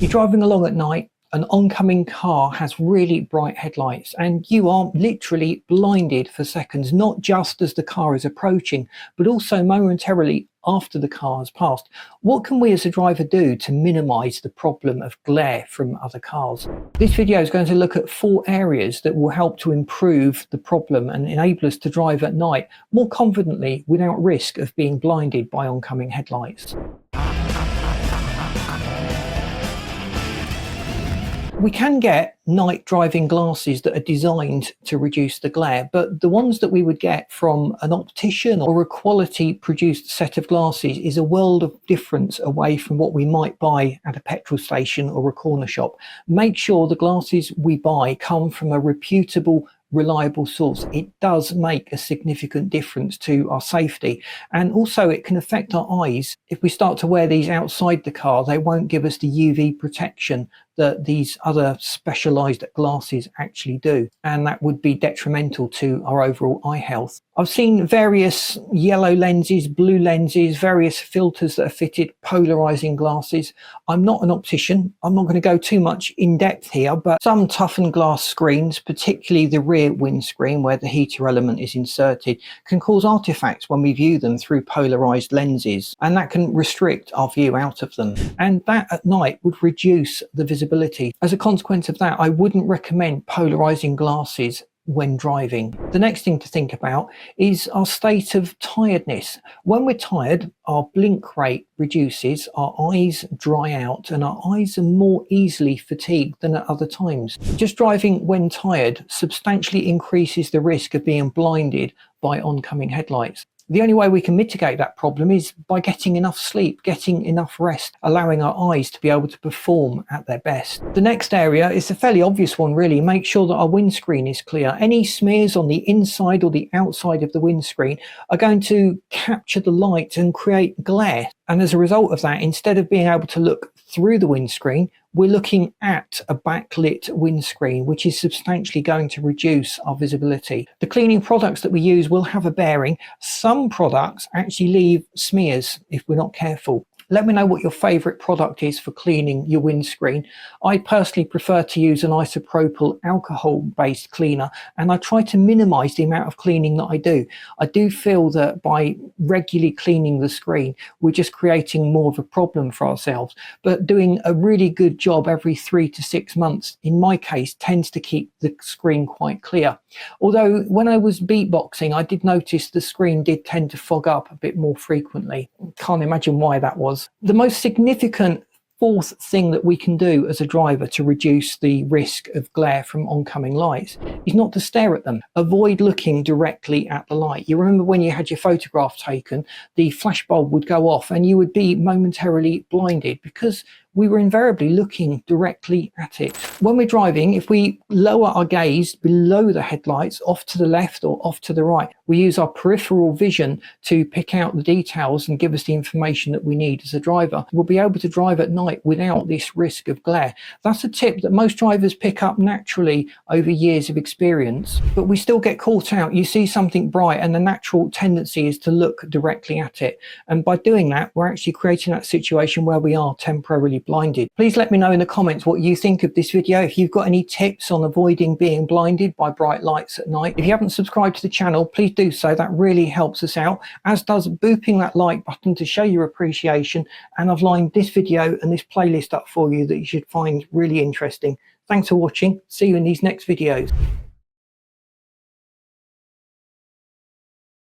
You're driving along at night, an oncoming car has really bright headlights and you are literally blinded for seconds, not just as the car is approaching, but also momentarily after the car has passed. What can we as a driver do to minimize the problem of glare from other cars? This video is going to look at 4 areas that will help to improve the problem and enable us to drive at night more confidently without risk of being blinded by oncoming headlights. We can get night driving glasses that are designed to reduce the glare, but the ones that we would get from an optician or a quality produced set of glasses is a world of difference away from what we might buy at a petrol station or a corner shop. Make sure the glasses we buy come from a reputable, reliable source. It does make a significant difference to our safety, and also it can affect our eyes. If we start to wear these outside the car, they won't give us the UV protection that these other specialized glasses actually do, and that would be detrimental to our overall eye health. I've seen various yellow lenses, blue lenses, various filters that are fitted, polarizing glasses. I'm not an optician. I'm not going to go too much in depth here, but some toughened glass screens, particularly the rear windscreen where the heater element is inserted, can cause artifacts when we view them through polarized lenses, and that can restrict our view out of them, and that at night would reduce the visibility. As a consequence of that, I wouldn't recommend polarizing glasses when driving. The next thing to think about is our state of tiredness. When we're tired, our blink rate reduces, our eyes dry out, and our eyes are more easily fatigued than at other times. Just driving when tired substantially increases the risk of being blinded by oncoming headlights. The only way we can mitigate that problem is by getting enough sleep, getting enough rest, allowing our eyes to be able to perform at their best. The next area is a fairly obvious one really. Make sure that our windscreen is clear. Any smears on the inside or the outside of the windscreen are going to capture the light and create glare. And as a result of that, instead of being able to look through the windscreen, we're looking at a backlit windscreen, which is substantially going to reduce our visibility. The cleaning products that we use will have a bearing. Some products actually leave smears if we're not careful. Let me know what your favorite product is for cleaning your windscreen. I personally prefer to use an isopropyl alcohol-based cleaner, and I try to minimize the amount of cleaning that I do. I do feel that by regularly cleaning the screen, we're just creating more of a problem for ourselves. But doing a really good job every 3 to 6 months, in my case, tends to keep the screen quite clear. Although when I was beatboxing, I did notice the screen did tend to fog up a bit more frequently. Can't imagine why that was. The most significant 4th thing that we can do as a driver to reduce the risk of glare from oncoming lights is not to stare at them. Avoid looking directly at the light. You remember when you had your photograph taken, the flashbulb would go off and you would be momentarily blinded because we were invariably looking directly at it. When we're driving, if we lower our gaze below the headlights, off to the left or off to the right, we use our peripheral vision to pick out the details and give us the information that we need as a driver. We'll be able to drive at night without this risk of glare. That's a tip that most drivers pick up naturally over years of experience, but we still get caught out. You see something bright and the natural tendency is to look directly at it. And by doing that, we're actually creating that situation where we are temporarily blinded. Please let me know in the comments what you think of this video. If you've got any tips on avoiding being blinded by bright lights at night. If you haven't subscribed to the channel, please do so. That really helps us out, as does booping that like button to show your appreciation. And I've lined this video and this playlist up for you that you should find really interesting. Thanks for watching. See you in these next videos.